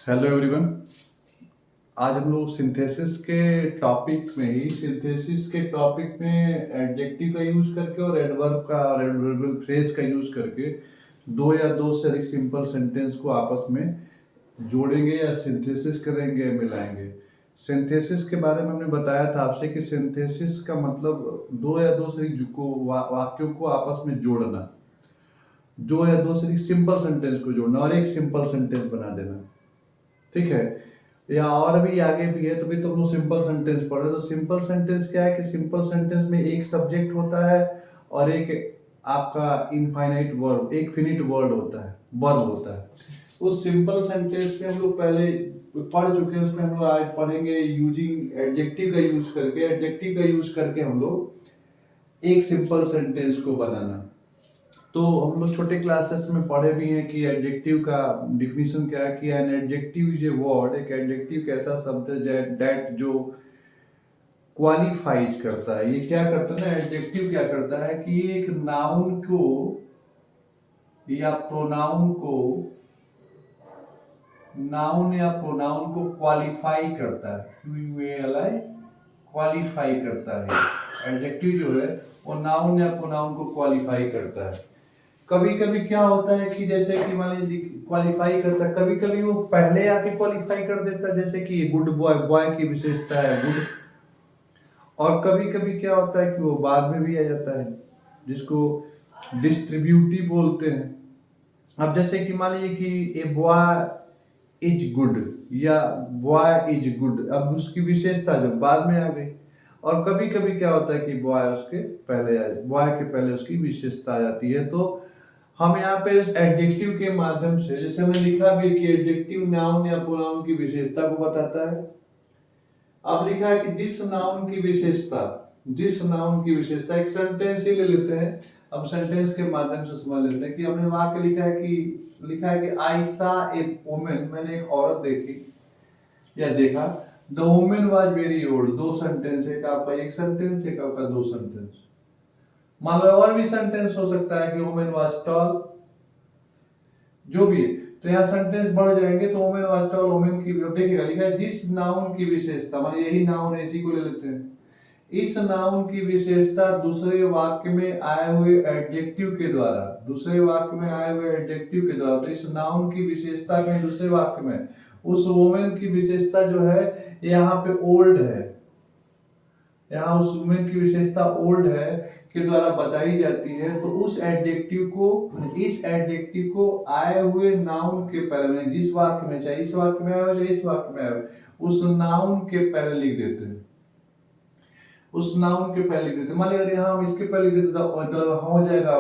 Hello everyone. आज हम लोग सिंथेसिस के टॉपिक में एडजेक्टिव का यूज करके और एडवर्ब का और एडवर्बियल फ्रेज का यूज करके दो या दो से अधिक सिंपल सेंटेंस को आपस में जोड़ेंगे या सिंथेसिस करेंगे या मिलाएंगे। सिंथेसिस के बारे में हमने बताया था आपसे कि सिंथेसिस का मतलब दो या दो से अधिक वाक्यों को आपस में जोड़ना, दो या दो से अधिक सिंपल सेंटेंस को जोड़ना और एक सिंपल सेंटेंस बना देना। ठीक है, या और भी आगे भी है, तो भी तुम लोग सिंपल सेंटेंस पढ़ो। तो सिंपल सेंटेंस क्या है कि सिंपल सेंटेंस में एक सब्जेक्ट होता है और एक आपका इनफाइनाइट वर्ब, एक फिनिट वर्ड होता है, वर्ब होता है। उस सिंपल सेंटेंस में हम लोग पहले पढ़ चुके हैं, उसमें हम लोग आज पढ़ेंगे यूजिंग एडजेक्टिव का यूज करके। एडजेक्टिव का यूज करके हम लोग एक सिंपल सेंटेंस को बनाना। तो हम लोग छोटे क्लासेस में पढ़े भी हैं कि एडजेक्टिव का डिफिनीशन क्या है कि an adjective is a word. एक एडजेक्टिव कैसा शब्द है दैट जो क्वालिफाइज करता है। ये क्या करता है ना, एडजेक्टिव क्या करता है कि एक नाउन को या प्रोनाउन को क्वालिफाई करता है। क्वालिफाई करता है। एडजेक्टिव जो है वो नाउन या प्रोनाउन को क्वालिफाई करता है। कभी कभी क्या होता है कि जैसे कि मान लीजिए क्वालिफाई करता है, कभी कभी वो पहले आके क्वालिफाई कर देता है, जैसे कि गुड बॉय, बॉय की विशेषता है गुड। और कभी कभी क्या होता है कि वो बाद में भी आ जाता है, जिसको डिस्ट्रीब्यूटिव बोलते हैं। अब जैसे कि मान लीजिए कि ए बॉय इज गुड या बॉय इज गुड, अब उसकी विशेषता जो बाद में आ गई। और कभी कभी क्या होता है कि बॉय के पहले उसकी विशेषता आ जाती है। तो हम यहाँ पे इस एडजेक्टिव के माध्यम से, जैसे हमने लिखा भी कि एडजेक्टिव नाउन या प्रोनाउन की विशेषता को बताता है। अब लिखा है कि जिस नाउन की विशेषता, एक सेंटेंस ही ले लेते हैं। अब सेंटेंस के माध्यम से समझ लेते हैं कि हमने वाक्य लिखा है कि आई सा ए वुमन, मैंने एक औरत देखी या देखा। The woman was very old. दो सेंटेंस, एक आपका एक सेंटेंस, एक आपका दो सेंटेंस। मान लो और भी सेंटेंस हो सकता है कि वुमन वाज टॉल, जो भी है। तो यहाँ सेंटेंस बढ़ जाएंगे तो वुमेन वाज टॉल, वुमेन की देखिएगा लिखा है जिस नाउन की विशेषता, माने यही नाउन है, इसी को ले लेते हैं। इस नाउन की विशेषता दूसरे वाक्य में आए हुए एडजेक्टिव के द्वारा, तो इस नाउन की विशेषता में दूसरे वाक्य में उस वुमेन की विशेषता जो है यहाँ पे ओल्ड है, यहाँ उस वुमेन की विशेषता ओल्ड है के द्वारा बताई जाती है। तो इस एडजेक्टिव को आए हुए नाउन के पहले, जिस वाक्य में, चाहे इस वाक्य में आए चाहे इस वाक्य में आए, उस नाउन के पहले लिख देते हैं। मान लीजिए अगर यहाँ हम इसके पहले लिख देते तो हो जाएगा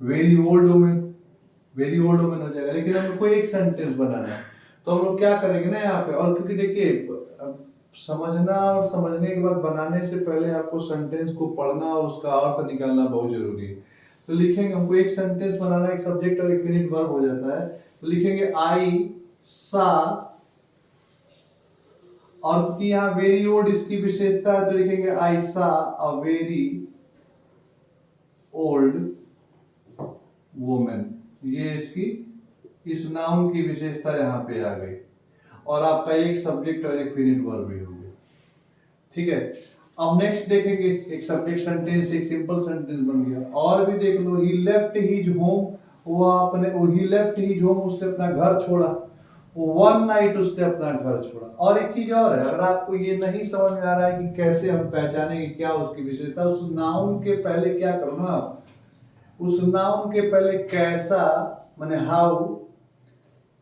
वेरी ओल्ड वुमेन, हो जाएगा। लेकिन हमको एक सेंटेंस बनाना है, तो हम लोग क्या करेंगे ना यहाँ पे, और क्योंकि देखिए समझना और समझने के बाद बनाने से पहले आपको सेंटेंस को पढ़ना और उसका अर्थ निकालना बहुत जरूरी है। तो लिखेंगे, हमको एक सेंटेंस बनाना, एक सब्जेक्ट और एक यूनिट वर्ब हो जाता है। तो लिखेंगे आई सा, और क्योंकि यहाँ वेरी ओल्ड इसकी विशेषता है तो लिखेंगे आई सा अ वेरी ओल्ड वुमेन। ये इसकी, इस नाउन की विशेषता यहाँ पे आ गई, और आपका एक सब्जेक्ट और एक फिनिट वर्ब भी हो गया। ठीक है, अब नेक्स्ट देखेंगे, एक सब्जेक्ट सेंटेंस, एक सिंपल सेंटेंस बन गया। और भी देख लो, ही लेफ्ट हिज होम, उसने अपना घर छोड़ा। वन नाइट उसने अपना घर छोड़ा। और एक चीज और है, अगर आपको ये नहीं समझ में आ रहा है कि कैसे हम पहचाने कि क्या उसकी विशेषता, उस नाउन के पहले क्या करो ना आप, उस नाउन के पहले कैसा माने हाउ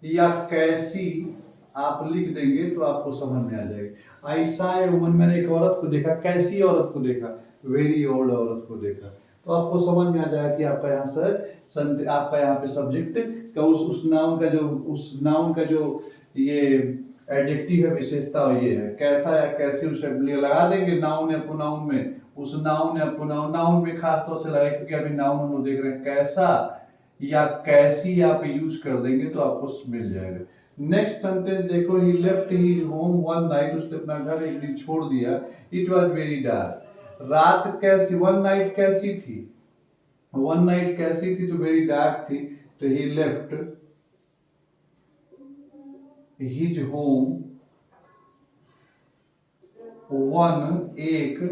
या कैसी आप लिख देंगे तो आपको समझ में आ जाएगा। आई सा ए वुमन, मैंने एक औरत को देखा। कैसी औरत को देखा? वेरी ओल्ड औरत को देखा। तो आपको समझ में आ जाएगा कि आपका यहाँ पे सब्जेक्ट का उस नाउन का जो ये एडजेक्टिव है, विशेषता ये है। कैसा या कैसी उसे लगा देंगे नाउन या प्रोनाउन में। उस नाउन या नाउन में खास तौर से लगाए, क्योंकि अभी नाउन हम लोग देख रहे हैं। कैसा या कैसी आप यूज कर देंगे तो आपको मिल जाएगा। नेक्स्ट सेंटेंस देखो, he left his home one night, उसने अपना घर एक दिन छोड़ दिया। इट वाज वेरी डार्क, रात कैसी, वन नाइट कैसी थी, तो वेरी डार्क थी। तो ही लेफ्ट हिज होम वन एक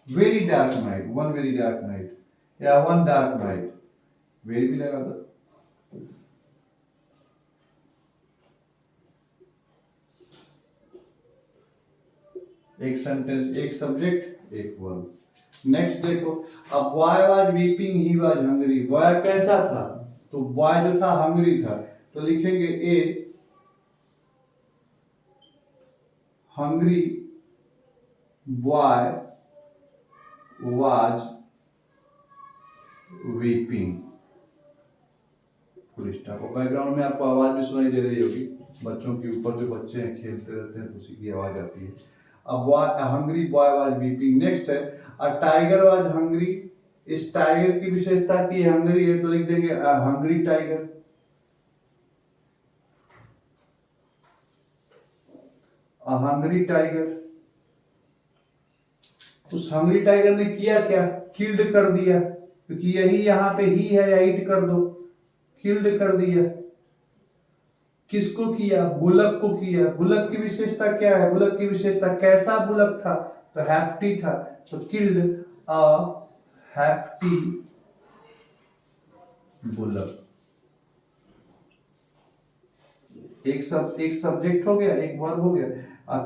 very dark night, one very dark night या वन डार्क नाइट, वेरी भी लगा दो। एक सेंटेंस, एक सब्जेक्ट, एक वर्ब। नेक्स्ट देखो, अब boy was weeping he was hungry. Boy कैसा था? तो बॉय जो था हंग्री था, तो लिखेंगे a hungry boy was weeping, full stop. Background में आपको आवाज भी सुनाई दे रही होगी, बच्चों के ऊपर जो बच्चे हैं खेलते रहते हैं तो उसी की आवाज आती है। अब hungry boy was weeping. Next है अ टाइगर वाज हंग्री। इस टाइगर की विशेषता की हंग्री है, तो लिख देंगे अ हंग्री टाइगर। अ हंग्री टाइगर। उस हंग्री टाइगर ने किया क्या? किल्ड कर दिया, क्योंकि यही यहाँ पे ही है या ईट कर दो, किल्ड कर दिया। किसको किया? बुलक को किया। बुलक की विशेषता क्या है? बुलक की विशेषता कैसा बुलक था? तो हैप्टी था, तो किल्ड अ हैप्टी बुलक। एक सब्जेक्ट हो गया, एक वर्ब हो गया।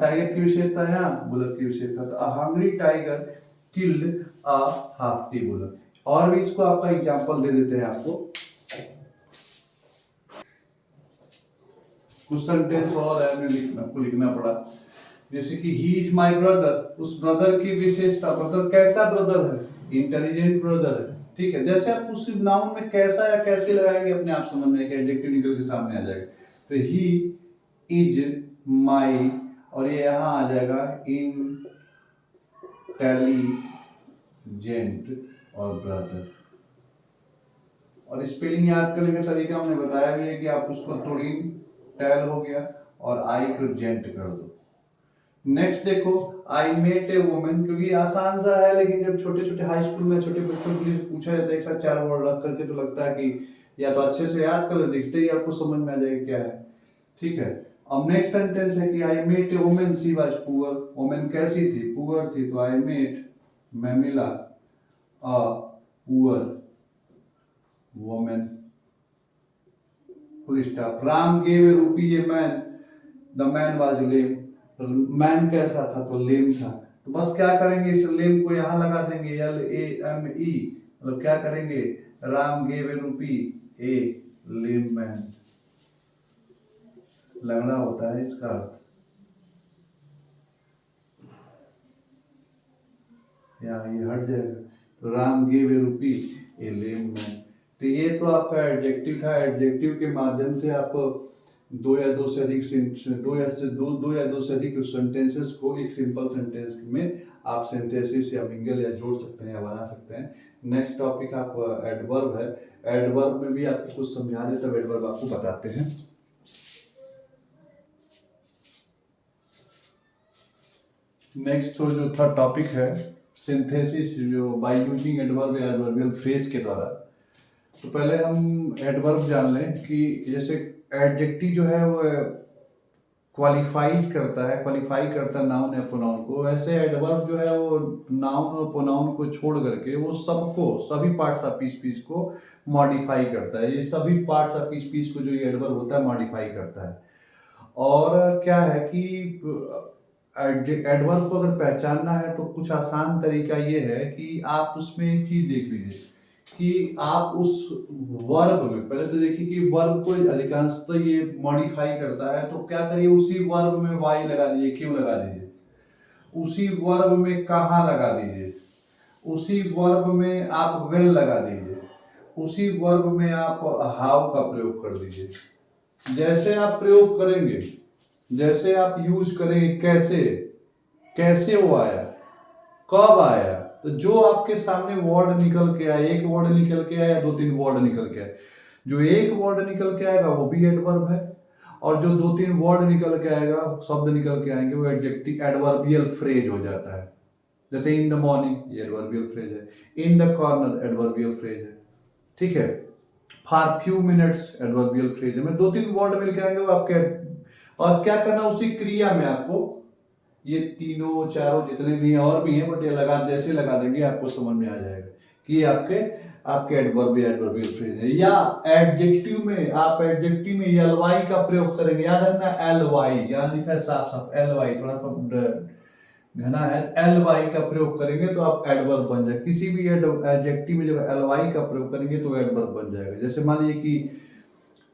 टाइगर की विशेषता है यहाँ, बुलक की विशेषता, तो a hungry tiger killed a hefty bullock. और भी इसको आपका एग्जांपल दे देते हैं आपको, कुछ सेंटेंस और है, आपको लिखना पड़ा। जैसे कि ही इज माई ब्रदर, उस ब्रदर की विशेषता, ब्रदर कैसा ब्रदर है? इंटेलिजेंट ब्रदर है। ठीक है, जैसे आप उस नाउन में कैसा या कैसे लगाएंगे अपने आप समझ में, एडजेक्टिव निकल के सामने आ जाएगा। तो ही इज माई, और ये यहाँ आ जाएगा इंटेलिजेंट और ब्रदर। और स्पेलिंग याद करने का तरीका हमने बताया भी है कि आप उसको थोड़ी टेल हो गया और आई को जेंट कर दो। नेक्स्ट देखो, आई मेट ए वुमन, क्योंकि आसान सा है, लेकिन जब छोटे छोटे हाई स्कूल में छोटे बच्चों के लिए पूछा जाता है एक साथ चार वर्ड रख करके, तो लगता है कि या तो अच्छे से याद कर लो, दिखते ही आपको समझ में आ जाएगा क्या है। ठीक है, अब नेक्स्ट सेंटेंस है कि I met a woman she was poor. Woman कैसी थी? पुअर थी, तो आई मेट, मैं मिला, a poor woman, full stop. Ram gave a rupee a man, the man was lame. Man कैसा था? तो लेम था। तो बस क्या करेंगे, इस लेम को यहाँ लगा देंगे, LAME, मतलब क्या करेंगे, Ram gave a rupee A lame man, लगना होता है इसका अर्थ। यहाँ ये हट जाएगा, तो Ram gave a rupee A lame man. तो ये तो आपका एडजेक्टिव था। एडजेक्टिव के माध्यम से आप दो या दो से अधिक सेंटेंसेस को एक सिंपल सेंटेंस में आप सिंथेसिस या मिंगल या जोड़ सकते हैं या बना सकते हैं। नेक्स्ट टॉपिक आप एडवर्ब है। एडवर्ब में भी आपको कुछ समझा देता है, एडवर्ब आपको बताते हैं। नेक्स्ट तो जो थर्ड टॉपिक है सिंथेसिस, जो बाय यूजिंग एडवर्ब या एडवर्बियल फ्रेज के द्वारा। तो पहले हम एडवर्ब जान लें कि जैसे एडजेक्टिव जो है वो क्वालिफाइज करता है, क्वालिफाई करता है नाउन या प्रोनाउन को, वैसे एडवर्ब जो है वो नाउन और प्रोनाउन को छोड़ करके वो सबको, सभी पार्ट्स ऑफ स्पीच को मॉडिफाई करता है। ये सभी पार्ट्स ऑफ स्पीच को जो ये एडवर्ब होता है मॉडिफाई करता है। और क्या है कि एडवर्ब को अगर पहचानना है तो कुछ आसान तरीका ये है कि आप उसमें एक चीज देख लीजिए कि आप उस वर्ब में, पहले तो देखिए कि वर्ब को अधिकांशतः ये मॉडिफाई करता है, तो क्या करिए उसी वर्ब में वाई लगा दीजिए, क्यों लगा दीजिए, उसी वर्ब में कहाँ लगा दीजिए, उसी वर्ब में आप वेल लगा दीजिए, उसी वर्ब में आप हाउ का प्रयोग कर दीजिए। जैसे आप प्रयोग करेंगे, जैसे आप यूज करेंगे, कैसे कैसे वो आया, कब आया, तो जो आपके सामने वर्ड निकल के आया, एक वर्ड निकल के आया, दो तीन वर्ड निकल के आया, जो एक वर्ड निकल के आएगा वो भी एडवर्ब है, और जो दो तीन वर्ड निकल के आएगा, शब्द निकल के आएंगे, वो एडजेक्टिव एडवर्बियल फ्रेज हो जाता है। जैसे इन द मॉर्निंग, ये एडवर्बियल फ्रेज है। In the corner, adverbial phrase है। ठीक है, for few minutes, adverbial phrase है। मैं दो तीन वर्ड मिल के आएंगे वो आपके और क्या करना उसी क्रिया में आपको ये तीनों चारों जितने भी हैं और भी हैं, बट ये लगा जैसे लगा देंगे आपको समझ में आ जाएगा कि ये आपके आपके एडवर्बियल फ्रेज है। या एडजेक्टिव में आप एडजेक्टिव में एलवाई का प्रयोग करेंगे, याद रखना एलवाई, यहाँ लिखा है साफ साफ एलवाई, थोड़ा घना है, एलवाई का प्रयोग करेंगे तो आप एडवर्ब बन जाए। किसी भी एडजेक्टिव में जब एलवाई का प्रयोग करेंगे तो एडवर्ब बन जाएगा। जैसे मान लीजिए कि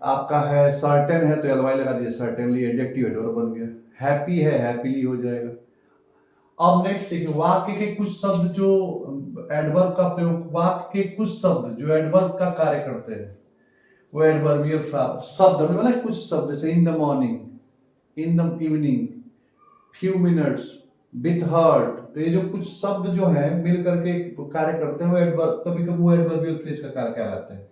आपका है सर्टेन है तो एलवाई लगा दिए, सर्टेनली एडजेक्टिव एडवर्ब बन गया। हैप्पी है हैप्पीली हो जाएगा। अब नेक्स्ट देखिए वाक्य के कुछ शब्द जो एडवर्ब का प्रयोग, वाक्य के कुछ शब्द जो एडवर्ब का कार्य करते हैं वो एडवर्बियल शब्द में, मतलब कुछ शब्द जैसे in the morning, in the evening, few minutes, with hurt, तो ये जो कुछ शब्द जो है मिल करके कार्य करते हैं वो एडवर्ब, कभी कभी वो एडवर्बियल फ्रेज का कार्य कहलाते हैं।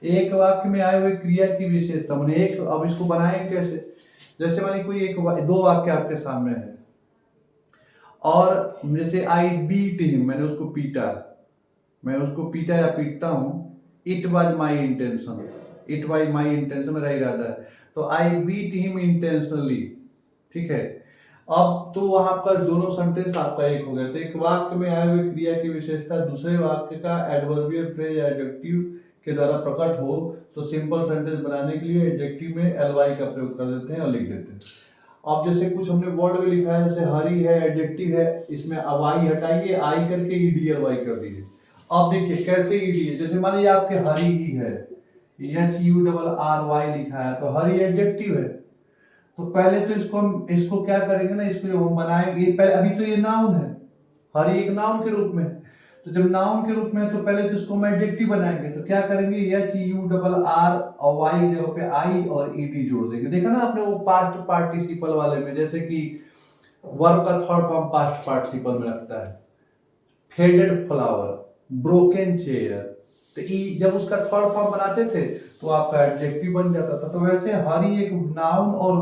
एक वाक्य में आए हुए क्रिया की विशेषता, मैंने एक, अब इसको बनाएंगे कैसे, जैसे मानिए कोई एक दो वाक्य आपके सामने है और जैसे आई बीट हिम, मैंने उसको पीटा, मैं उसको पीटा या पीटता हूं, it was my intention, it was my intention मेरा इरादा है, तो आई बीट हिम इंटेंशनली, ठीक है। अब तो वहां पर दोनों सेंटेंस आपका एक हो गया। तो एक वाक्य में आए हुए क्रिया की विशेषता दूसरे वाक्य का एडवर्बियल फ्रेज या एडजेक्टिव के द्वारा प्रकट हो तो सिंपल सेंटेंस बनाने के लिए एडजेक्टिव में एलवाई का प्रयोग कर देते हैं और लिख देते हैं। अब जैसे कुछ हमने वर्ड में लिखा है, जैसे हरी है एडजेक्टिव है, इसमें वाई हटाइए, आई करके ईडी एलवाई कर दीजिए। अब देखिए कैसे ईडी है, जैसे मान लीजिए आपके हरी ही है, HURRY लिखा है तो हरी एडजेक्टिव है, तो पहले तो इसको क्या करेंगे ना, इसको हम बनाएंगे पहले, अभी तो ये नाउन है, हरी एक नाउन के रूप में, तो जब नाउन के रूप में है तो पहले तो इसको हम एडजेक्टिव बनाएंगे, तो क्या करेंगे HURRY और वाई की जगह पे आई और ईडी जोड़ देंगे। देखा ना आपने वो पास्ट पार्टिसिपल वाले में, जैसे कि वर्ब का थर्ड फॉर्म पास्ट पार्टिसिपल में रखता है, फेडेड फ्लावर, ब्रोकन चेयर, तो जब उसका थर्ड फॉर्म बनाते थे तो आपका एडजेक्टिव बन जाता था। तो वैसे हरी एक नाउन और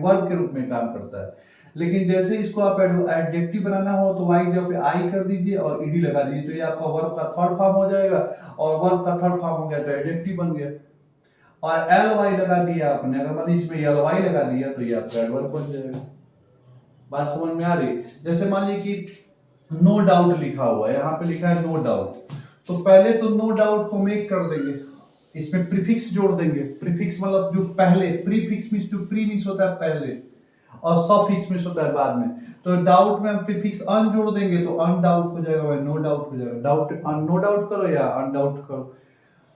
वर्ब के रूप में काम करता है, लेकिन जैसे इसको आप एडजेक्टिव बनाना हो तो वाई जब पे आई कर दीजिए और ईडी लगा दीजिए, तो ये आपका वर्ब का थर्ड फॉर्म हो जाएगा, और वर्ब का थर्ड फॉर्म हो गया तो एडजेक्टिव बन गया। और एल वाई लगा दिया आपने, अगर मान इसमें एल वाई लगा दिया तो ये आपका एडवर्ब बन जाएगा। बात समझ में आ रही? जैसे मान लीजिए कि नो डाउट लिखा हुआ है, यहाँ पे लिखा है नो डाउट, तो पहले तो नो डाउट को मेक कर देंगे, इसमें प्रीफिक्स जोड़ देंगे। प्रीफिक्स मतलब जो पहले, प्रीफिक्स मींस जो प्री मींस होता है पहले और सफिक्स मींस होता है बाद में, तो डाउट में हम प्रीफिक्स अन जोड़ देंगे तो अनडाउट हो जाएगा, नो डाउट हो जाएगा। डाउट नो डाउट करो या अनडाउट करो,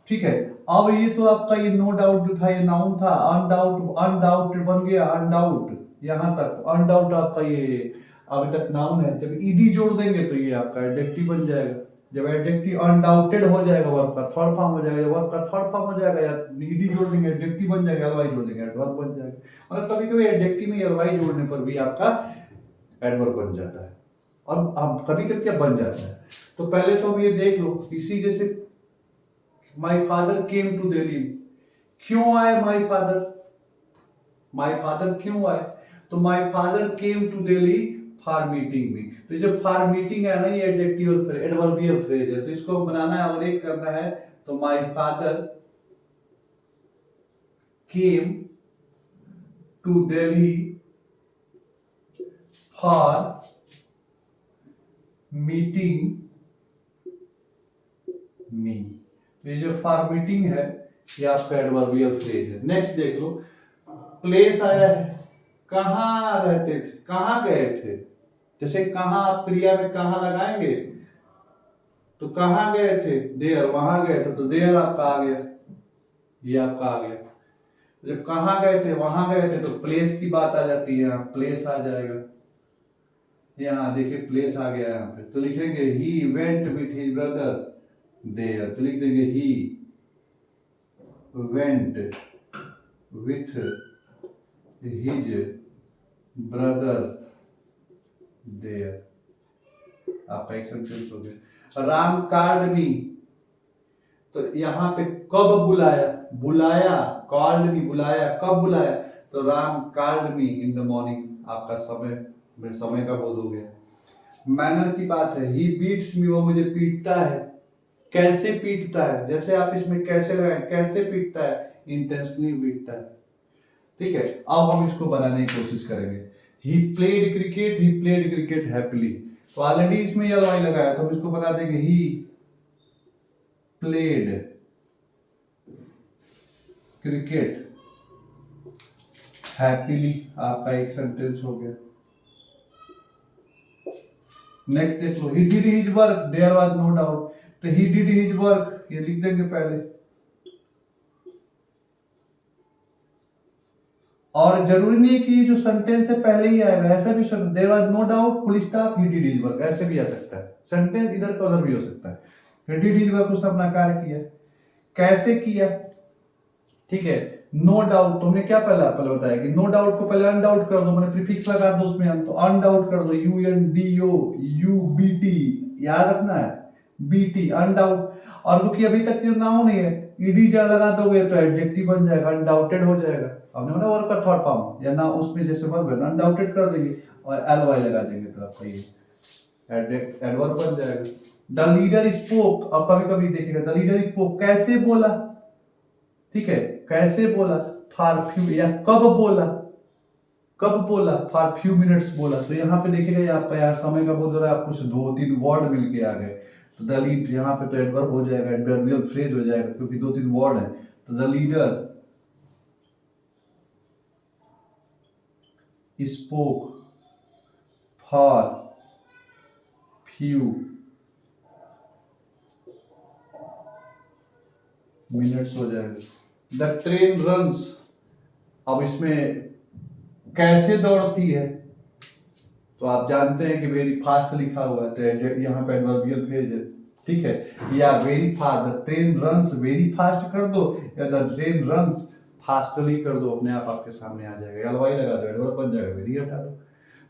ठीक है। अब ये तो आपका ये नो डाउट जो था ये नाउन था, अनडाउट बन गया अनडाउट, यहां तक अनडाउट आपका ये अभी तक नाउन है। जब ईडी जोड़ देंगे तो ये आपका एडजेक्टिव बन जाएगा। जब एडजेक्टिव अनडाउटेड हो जाएगा वर्ब का थर्ड फॉर्म हो जाएगा, जब वर्ब का थर्ड फॉर्म हो जाएगा या ईडी जोड़ देंगे एडजेक्टिव बन जाएगा, एलवाई जोड़ देंगे एडवर्ब बन जाएगा। मतलब कभी कभी एडजेक्टिव में एलवाई जोड़ने पर भी आपका एडवर्ब बन जाता है, और अब कभी कभी क्या बन जाता है। तो पहले तो हम ये देख लो, इसी जैसे my father came to Delhi, क्यों आए माई फादर क्यों आए, तो my father came to Delhi for meeting में, तो जब फॉर मीटिंग है ना ये एडवर्बियल फ्रेज है, तो इसको बनाना है और एक करना है, तो my father came to Delhi for meeting me, ये जो फॉर मीटिंग है ये आपका एडवर्बियल फ्रेज है। नेक्स्ट देख लो, प्लेस आया है, कहाँ रहते थे, कहाँ गए थे, जैसे कहाँ आप क्रिया में कहाँ लगाएंगे, तो कहाँ गए थे, देयर, वहां गए थे तो देयर आपका आ गया, ये आपका आ गया। जब कहाँ गए थे वहां गए थे तो प्लेस की बात आ जाती है, यहाँ प्लेस आ जाएगा, यहाँ देखिए प्लेस आ गया यहाँ पे, तो लिखेंगे he went with his brother there, तो लिख देंगे he went with his brother there, आपका एक सेंटेंस हो गया। राम कॉल्ड मी, तो यहाँ पे कब बुलाया, बुलाया, कॉल्ड मी बुलाया, कब बुलाया, तो Ram called me in the morning, आपका समय का बोध हो गया। मैनर की बात है, ही बीट्स मी, वो मुझे पीटता है, कैसे पीटता है, जैसे आप इसमें कैसे लगाए, कैसे पीटता है, इंटेंशनली पीटता है। ठीक है, अब हम इसको बनाने की कोशिश करेंगे। ही प्लेड क्रिकेट हैप्पीली, तो ऑलरेडी इसमें यल वाई लगाया, तो हम इसको बना देंगे ही प्लेड क्रिकेट हैप्पीली। आपका एक सेंटेंस हो गया। नेक्स्ट देख लो, he did his work, there was no doubt, तो ही डिड हिज वर्क ये लिख देंगे पहले, और जरूरी नहीं कि जो सेंटेंस है पहले ही आएगा, ऐसा भी there was no doubt full stop he did his work, ऐसे भी आ सकता है, सेंटेंस इधर का उधर भी हो सकता है। तो डिड हिज वर्क, उसने अपना कार्य किया। कैसे किया, ठीक है, नो डाउट, तुमने क्या पहले बताया कि नो डाउट को पहले अनडाउट कर दो, मैंने प्रीफिक्स लगा दो उसमें, हम तो अनडाउट कर दो, UNDO याद रखना है, BT अनडाउट। और क्योंकि अभी तक जो नाउन है ईडी जब लगा दोगे तो एडजेक्टिव बन जाएगा, अनडाउटेड हो जाएगा। हमने बोला वर्ब का थर्ड फॉर्म या ना उसमें जैसे वर्ब है अनडाउटेड कर देंगे और ly लगा देंगे तो आपका ये एडवर्ब बन जाएगा। द लीडर स्पोक, अब कभी कभी देखिएगा द लीडर स्पोक कैसे बोला, ठीक है, कैसे बोला, फॉर फ्यू, या कब बोला, फॉर फ्यू मिनट्स बोला। तो यहाँ पे देखिएगा आपका यार समय का बोल रहा है, आपको 2-3 वर्ड मिलके आ गए, तो द लीड यहाँ पे तो एडवर्ब हो जाएगा, एडवर्बियल फ्रेज हो जाएगा क्योंकि 2-3 वर्ड है। तो the leader spoke for few minutes हो जाएगा। द ट्रेन रन्स, अब इसमें कैसे दौड़ती है, तो आप जानते हैं कि वेरी फास्ट लिखा हुआ है, तो यहाँ पे एडवर्बियल फ्रेज है, ठीक है, या very fast, the train runs very fast कर दो, या द ट्रेन रन्स फास्टली कर दो, अपने आप आपके सामने आ जाएगा। एलवाई लगा दो एडवर्ब बन जाएगा, वेरी हटा दो।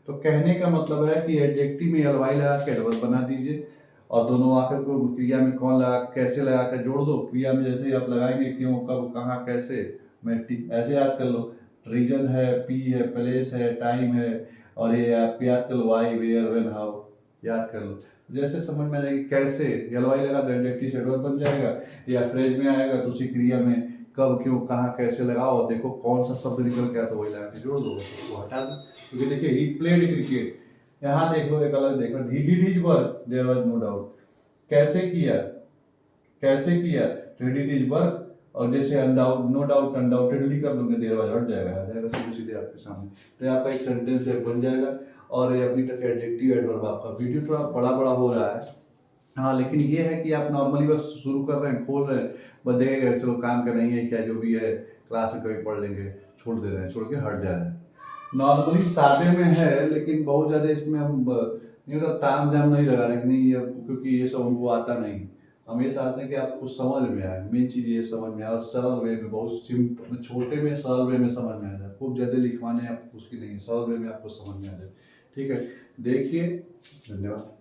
तो कहने का मतलब है कि एडजेक्टिव में एलवाई लगा के एडवर्ब बना दीजिए, और दोनों आकर को क्रिया में कौन लगा कैसे लगा कर जोड़ दो। क्रिया में जैसे ही आप लगाएंगे क्यों कब कहाँ कैसे, मैं ऐसे याद कर लो, रीजन है, पी है, प्लेस है, टाइम है, और ये आप याद कर लो वाई वेयर व्हेन हाउ, याद कर लो। जैसे समझ में आएगी कैसे एलवाई लगा तो एडजेक्टिव से एडवर्ब बन जाएगा, या फ्रेज में आएगा तो उसी क्रिया में कब क्यों कहाँ कैसे लगाओ, देखो कौन सा शब्द निकल के आया तो वही लगा के जोड़ दो, उसको हटा दो। क्योंकि देखिए ही प्लेड क्रिकेट, यहाँ देख लो एक अलग देखो, he did his work there was no doubt, कैसे किया, तो ही डिड हिज वर्क, और जैसे अनडाउट नो डाउट अनडाउटेडली कर दूंगे देयर वाज हट जाएगा, आ जाएगा सीधे सीधे आपके सामने। तो आपका एक सेंटेंस बन जाएगा। और ये अभी तक एडजेक्टिव एडवर्ब, आपका वीडियो थोड़ा बड़ा बड़ा हो रहा है, हाँ, लेकिन ये है कि आप नॉर्मली बस शुरू कर रहे हैं, खोल रहे हैं, बस देखेगा चलो काम का नहीं है क्या, जो भी है क्लास में कभी पढ़ लेंगे, छोड़ दे रहे हैं, छोड़ के हट जा रहे हैं। नॉर्मली सादे में है, लेकिन बहुत ज़्यादा इसमें हम नहीं होता ताम झाम नहीं लगा रहे, नहीं क्योंकि ये सब हमको आता नहीं। हम ये चाहते हैं कि आपको समझ में आए, मेन चीज़ ये समझ में आए, और सरल वे में, बहुत सिंपल छोटे में सरल वे में समझ में आ जाए, खूब ज़्यादा लिखवाने आपको उसकी नहीं, सरल वे में आपको समझ में आ जाए। ठीक है, देखिए, धन्यवाद।